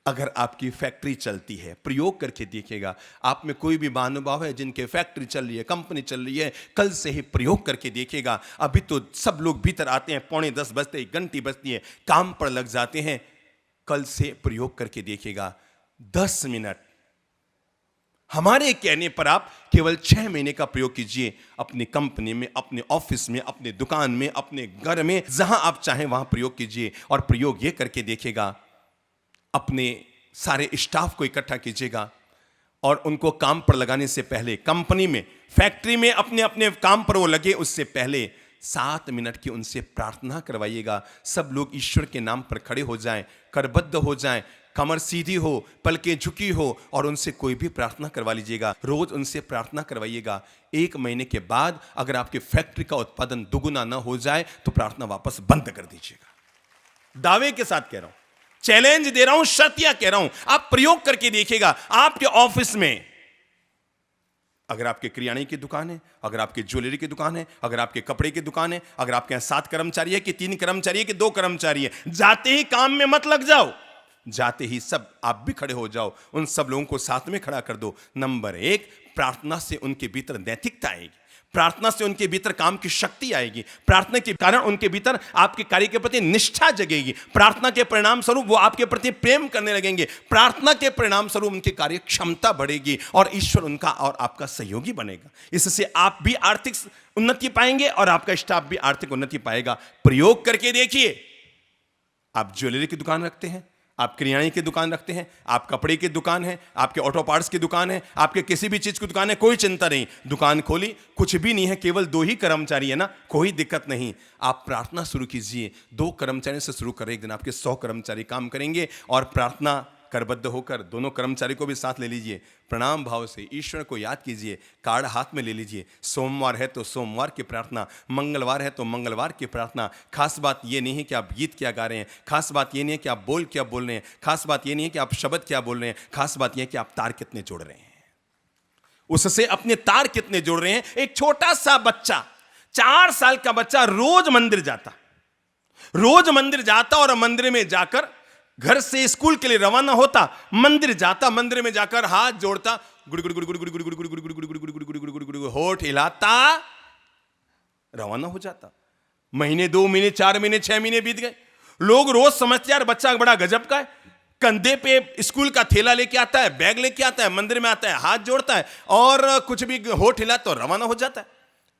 अगर आपकी फैक्ट्री चलती है, प्रयोग करके देखिएगा। आप में कोई भी महानुभाव है जिनके फैक्ट्री चल रही है, कंपनी चल रही है, कल से ही प्रयोग करके देखिएगा। अभी तो सब लोग भीतर आते हैं, 9:45 बजते, घंटी बजती है, काम पर लग जाते हैं। कल से प्रयोग करके देखिएगा। 10 मिनट हमारे कहने पर आप केवल 6 महीने का प्रयोग कीजिए। अपनी कंपनी में, अपने ऑफिस में, अपने दुकान में, अपने घर में, जहां आप चाहें वहां प्रयोग कीजिए। और प्रयोग यह करके देखिएगा, अपने सारे स्टाफ को इकट्ठा कीजिएगा और उनको काम पर लगाने से पहले, कंपनी में, फैक्ट्री में अपने अपने काम पर वो लगे, उससे पहले 7 मिनट की उनसे प्रार्थना करवाइएगा। सब लोग ईश्वर के नाम पर खड़े हो जाएं, करबद्ध हो जाएं, कमर सीधी हो, पलकें झुकी हो, और उनसे कोई भी प्रार्थना करवा लीजिएगा। रोज उनसे प्रार्थना करवाइएगा। 1 महीने के बाद अगर आपकी फैक्ट्री का उत्पादन दुगुना ना हो जाए तो प्रार्थना वापस बंद कर दीजिएगा। दावे के साथ कह रहा हूं, चैलेंज दे रहा हूं, शर्तिया कह रहा हूं, आप प्रयोग करके देखिएगा। आपके ऑफिस में, अगर आपके किराने की दुकान है, अगर आपकी ज्वेलरी की दुकान है, अगर आपके कपड़े की दुकान है, अगर आपके यहां 7 कर्मचारी है कि 3 कर्मचारी है कि 2 कर्मचारी है, जाते ही काम में मत लग जाओ। जाते ही सब आप भी खड़े हो जाओ, उन सब लोगों को साथ में खड़ा कर दो। नंबर 1, प्रार्थना से उनके भीतर नैतिकता आएगी, प्रार्थना से उनके भीतर काम की शक्ति आएगी, प्रार्थना के कारण उनके भीतर आपके कार्य के प्रति निष्ठा जगेगी, प्रार्थना के परिणाम स्वरूप वो आपके प्रति प्रेम करने लगेंगे, प्रार्थना के परिणाम स्वरूप उनकी कार्य क्षमता बढ़ेगी और ईश्वर उनका और आपका सहयोगी बनेगा। इससे आप भी आर्थिक उन्नति पाएंगे और आपका स्टाफ भी आर्थिक उन्नति पाएगा। प्रयोग करके देखिए। आप ज्वेलरी की दुकान रखते हैं, आप किराने की दुकान रखते हैं, आप कपड़े की दुकान है, आपके ऑटो पार्ट्स की दुकान है, आपके किसी भी चीज की दुकान है, कोई चिंता नहीं, दुकान खोली, कुछ भी नहीं है, केवल 2 ही कर्मचारी है ना, कोई दिक्कत नहीं। आप प्रार्थना शुरू कीजिए। 2 कर्मचारियों से शुरू करें, एक दिन आपके 100 कर्मचारी काम करेंगे। और प्रार्थना करबद्ध होकर दोनों कर्मचारी को भी साथ ले लीजिए, प्रणाम भाव से ईश्वर को याद कीजिए, कार्ड हाथ में ले लीजिए। सोमवार है तो सोमवार की प्रार्थना, मंगलवार है तो मंगलवार की प्रार्थना। खास बात यह नहीं है कि आप गीत क्या गा रहे हैं, खास बात यह नहीं है कि आप बोल क्या बोल रहे हैं, खास बात यह नहीं है कि आप शब्द क्या बोल रहे हैं, खास बात यह है कि आप तार कितने जोड़ रहे हैं, उससे अपने तार कितने जोड़ रहे हैं। एक छोटा सा बच्चा, 4 साल का बच्चा रोज मंदिर जाता और मंदिर में जाकर, घर से स्कूल के लिए रवाना होता, मंदिर जाता, मंदिर में जाकर हाथ जोड़ता, गुड़ गुड़ गुड़ गुड़ गुड़ गुड़ गुड़ गुड़ गुड़ गुड़ गुड़ गुड़ गुड़ गुड़ गुड़ गुड़ होठ हिलाता, रवाना हो जाता। महीने, 2 महीने, 4 महीने, 6 महीने बीत गए। लोग रोज समझते यार बच्चा बड़ा गजब का है, कंधे पे स्कूल का थैला लेके आता है, बैग लेके आता है, मंदिर में आता है, हाथ जोड़ता है और कुछ भी होठ हिलाता तो रवाना हो जाता है।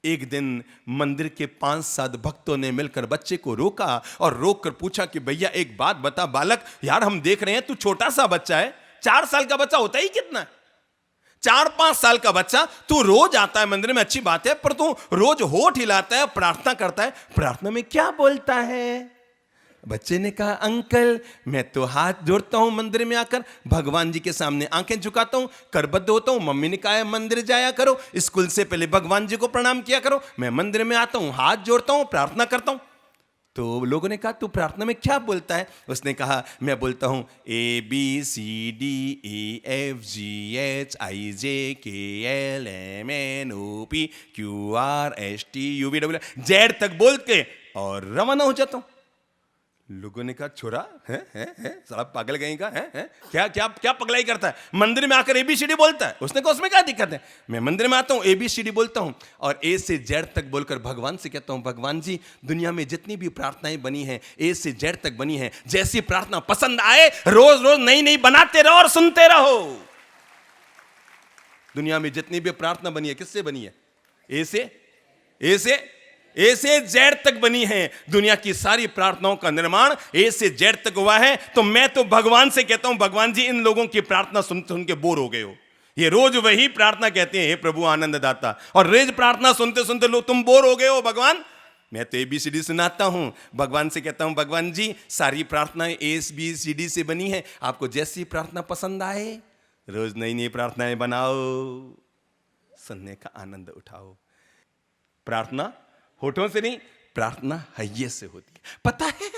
एक दिन मंदिर के 5-7 भक्तों ने मिलकर बच्चे को रोका और रोककर पूछा कि भैया एक बात बता बालक, यार हम देख रहे हैं तू छोटा सा बच्चा है, 4 साल का बच्चा होता ही कितना है, 4-5 साल का बच्चा, तू रोज आता है मंदिर में, अच्छी बात है, पर तू रोज होठ हिलाता है, प्रार्थना करता है, प्रार्थना में क्या बोलता है? बच्चे ने कहा अंकल मैं तो हाथ जोड़ता हूं मंदिर में आकर, भगवान जी के सामने आंखें झुकाता हूं, करबद्ध होता हूं, मम्मी ने कहा है मंदिर जाया करो, स्कूल से पहले भगवान जी को प्रणाम किया करो, मैं मंदिर में आता हूं, हाथ जोड़ता हूं, प्रार्थना करता हूं। तो लोगों ने कहा तू प्रार्थना में क्या बोलता है? उसने कहा मैं बोलता हूं ABCDEFGHIJKLMNOPQRSTUV जेड तक बोल के और रवाना हो जाता हूं। लोगों ने कहा छोरा है साला पागल कहीं का है क्या क्या क्या पगलाई करता है, मंदिर में आकर ABCD बोलता है। उसने कहा उसमें क्या दिक्कत है, मैं मंदिर में आता हूं ABCD बोलता हूं और A से Z तक बोलकर भगवान से कहता हूं भगवान जी दुनिया में जितनी भी प्रार्थनाएं बनी हैं A से Z तक बनी हैं, जैसी प्रार्थना पसंद आए रोज रोज नई नई बनाते रहो और सुनते रहो। दुनिया में जितनी भी प्रार्थना बनी है किससे बनी है? ए से जेड तक बनी है। दुनिया की सारी प्रार्थनाओं का निर्माण ए से जेड तक हुआ है। तो मैं तो भगवान से कहता हूं भगवान जी इन लोगों की प्रार्थना सुन सुन के बोर हो गए हो, ये रोज वही प्रार्थना कहते हैं हे प्रभु आनंद दाता, और रोज प्रार्थना सुनते सुनते लोग तुम बोर हो गए हो भगवान। मैं तो ABCD सुनाता हूं, भगवान से कहता हूं भगवान जी सारी प्रार्थनाएं ABCD से बनी है, आपको जैसी प्रार्थना पसंद आए रोज नई नई प्रार्थनाएं बनाओ, सुनने का आनंद उठाओ। प्रार्थना होठों से नहीं, प्रार्थना हृदय से होती है। पता है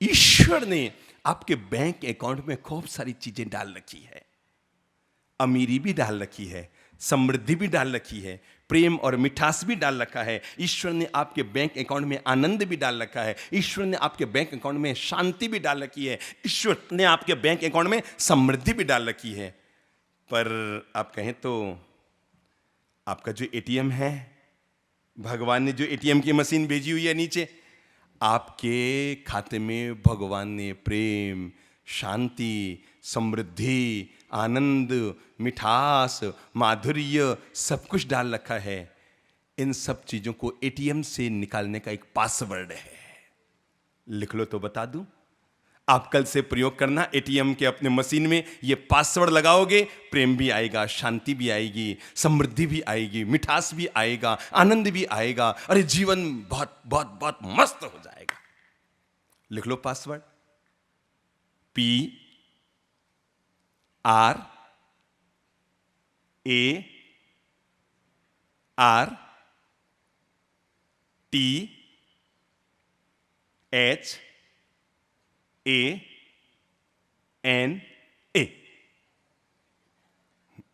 ईश्वर ने आपके बैंक अकाउंट में खूब सारी चीजें डाल रखी है, अमीरी भी डाल रखी है, समृद्धि भी डाल रखी है, प्रेम और मिठास भी डाल रखा है। ईश्वर ने आपके बैंक अकाउंट में आनंद भी डाल रखा है। ईश्वर ने आपके बैंक अकाउंट में शांति भी डाल रखी है। ईश्वर ने आपके बैंक अकाउंट में समृद्धि भी डाल रखी है। पर आप कहें तो आपका जो एटीएम है, भगवान ने जो एटीएम की मशीन भेजी हुई है नीचे, आपके खाते में भगवान ने प्रेम, शांति, समृद्धि, आनंद, मिठास, माधुर्य सब कुछ डाल रखा है। इन सब चीजों को एटीएम से निकालने का एक पासवर्ड है। लिख लो तो बता दूं। आप कल से प्रयोग करना एटीएम के अपने मशीन में, ये पासवर्ड लगाओगे, प्रेम भी आएगा, शांति भी आएगी, समृद्धि भी आएगी, मिठास भी आएगा, आनंद भी आएगा। अरे जीवन बहुत बहुत बहुत मस्त हो जाएगा। लिख लो पासवर्ड, PRARTHANA।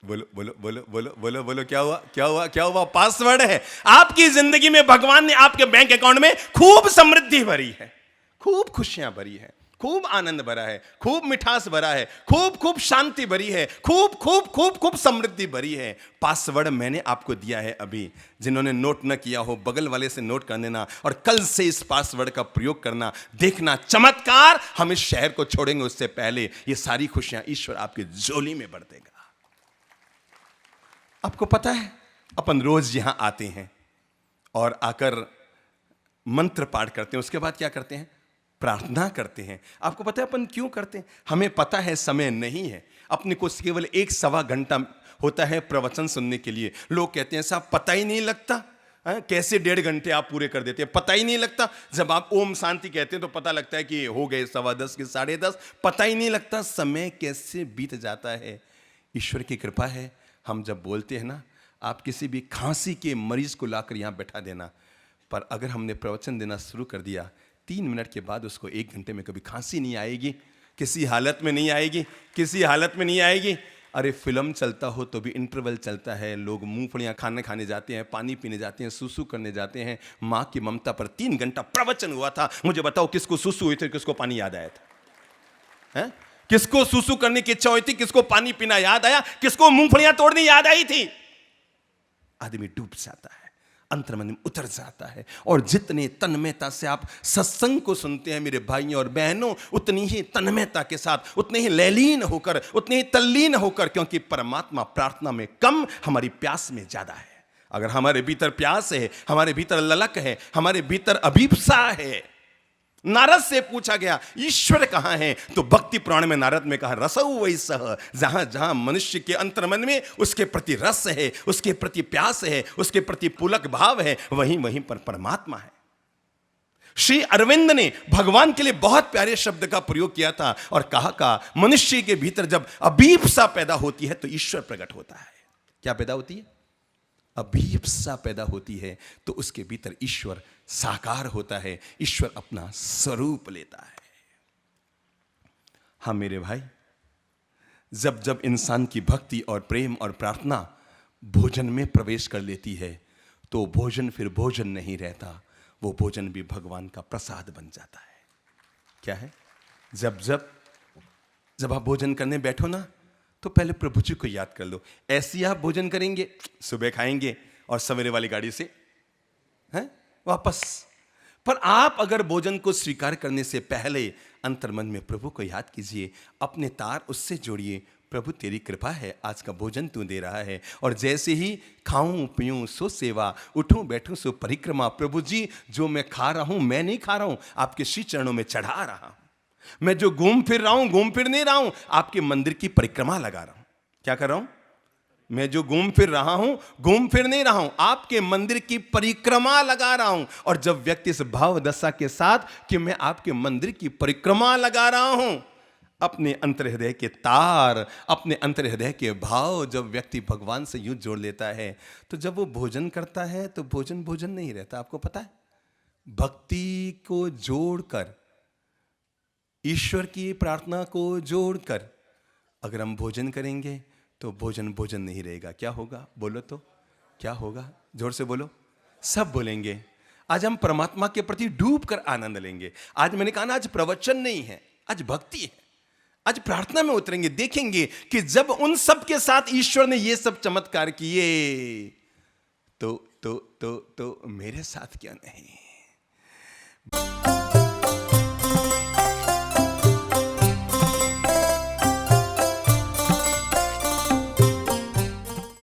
बोलो बोलो बोलो बोलो बोलो बोलो, क्या हुआ क्या हुआ क्या हुआ? पासवर्ड है। आपकी जिंदगी में भगवान ने आपके बैंक अकाउंट में खूब समृद्धि भरी है, खूब खुशियां भरी है, खूब आनंद भरा है, खूब मिठास भरा है, खूब खूब शांति भरी है, खूब खूब खूब खूब समृद्धि भरी है। पासवर्ड मैंने आपको दिया है। अभी जिन्होंने नोट न किया हो, बगल वाले से नोट कर देना और कल से इस पासवर्ड का प्रयोग करना। देखना चमत्कार, हम इस शहर को छोड़ेंगे उससे पहले ये सारी खुशियां ईश्वर आपकी झोली में भर देगा। आपको पता है, अपन रोज यहां आते हैं और आकर मंत्र पाठ करते हैं, उसके बाद क्या करते हैं? प्रार्थना करते हैं। आपको पता है अपन क्यों करते हैं? हमें पता है समय नहीं है, अपने को केवल 1-1.25 घंटा होता है प्रवचन सुनने के लिए। लोग कहते हैं साहब पता ही नहीं लगता, कैसे 1.5 घंटे आप पूरे कर देते हैं, पता ही नहीं लगता। जब आप ओम शांति कहते हैं तो पता लगता है कि हो गए 10:15 के 10:30, पता ही नहीं लगता समय कैसे बीत जाता है। ईश्वर की कृपा है, हम जब बोलते हैं ना, आप किसी भी खांसी के मरीज को लाकर यहां बैठा देना, पर अगर हमने प्रवचन देना शुरू कर दिया, 3 मिनट के बाद उसको 1 घंटे में कभी खांसी नहीं आएगी, किसी हालत में नहीं आएगी, किसी हालत में नहीं आएगी। अरे फिल्म चलता हो तो भी इंटरवल चलता है, लोग मूंगफलियां खाने जाते हैं, पानी पीने जाते हैं, सुसु करने जाते हैं। माँ की ममता पर 3 घंटा प्रवचन हुआ था। मुझे बताओ किसको सुसु हुई थी, किसको पानी याद आया था? है? किसको सुसु करने की इच्छा हुई थी, किसको पानी पीना याद आया, किसको मूंगफलियां तोड़नी याद आई थी? आदमी डूब जाता है, अंतर्मन में उतर जाता है। और जितने तन्मयता से आप सत्संग को सुनते हैं मेरे भाइयों और बहनों, उतनी ही तन्मयता के साथ, उतने ही लयलीन होकर, उतने ही तल्लीन होकर, क्योंकि परमात्मा प्रार्थना में कम, हमारी प्यास में ज्यादा है। अगर हमारे भीतर प्यास है, हमारे भीतर ललक है, हमारे भीतर अभीप्सा है। नारद से पूछा गया ईश्वर कहां है, तो भक्ति पुराण में नारद में कहा रसौ वै सह। जहां जहां मनुष्य के अंतर्मन में उसके प्रति रस है, उसके प्रति प्यास है, उसके प्रति पुलक भाव है, वहीं वहीं पर परमात्मा है। श्री अरविंद ने भगवान के लिए बहुत प्यारे शब्द का प्रयोग किया था और कहा मनुष्य के भीतर जब अभीप्सा पैदा होती है तो ईश्वर प्रकट होता है। क्या पैदा होती है? अभीप्सा पैदा होती है तो उसके भीतर ईश्वर साकार होता है, ईश्वर अपना स्वरूप लेता है। हाँ मेरे भाई, जब जब इंसान की भक्ति और प्रेम और प्रार्थना भोजन में प्रवेश कर लेती है तो भोजन फिर भोजन नहीं रहता, वो भोजन भी भगवान का प्रसाद बन जाता है। क्या है? जब आप भोजन करने बैठो ना, तो पहले प्रभु जी को याद कर लो। ऐसी आप भोजन करेंगे, सुबह खाएंगे और सवेरे वाली गाड़ी से हैं वापस। पर आप अगर भोजन को स्वीकार करने से पहले अंतर्मन में प्रभु को याद कीजिए, अपने तार उससे जोड़िए, प्रभु तेरी कृपा है, आज का भोजन तू दे रहा है। और जैसे ही खाऊं पीऊं सो सेवा, उठूं बैठूं सो परिक्रमा। प्रभु जी जो मैं खा रहा हूं, मैं नहीं खा रहा हूं, आपके श्री चरणों में चढ़ा रहा हूं। मैं जो घूम फिर रहा हूं, घूम फिर नहीं रहा हूं, आपके मंदिर की परिक्रमा लगा रहा हूं। क्या कर रहा हूं? मैं जो घूम फिर रहा हूं, घूम फिर नहीं रहा हूं, आपके मंदिर की परिक्रमा लगा रहा हूं। और जब व्यक्ति इस भाव दशा के साथ कि मैं आपके मंदिर की परिक्रमा लगा रहा हूं, अपने अंतर्हृदय के तार, अपने अंतर्हृदय के भाव जब व्यक्ति भगवान से यूं जोड़ लेता है, तो जब वो भोजन करता है तो भोजन भोजन नहीं रहता। आपको पता है, भक्ति को जोड़कर, ईश्वर की प्रार्थना को जोड़कर अगर हम भोजन करेंगे तो भोजन भोजन नहीं रहेगा। क्या होगा? बोलो तो, क्या होगा? जोर से बोलो। सब बोलेंगे। आज हम परमात्मा के प्रति डूब कर आनंद लेंगे। आज मैंने कहा ना, आज प्रवचन नहीं है, आज भक्ति है। आज प्रार्थना में उतरेंगे, देखेंगे कि जब उन सब के साथ ईश्वर ने ये सब चमत्कार किए तो मेरे साथ क्या नहीं।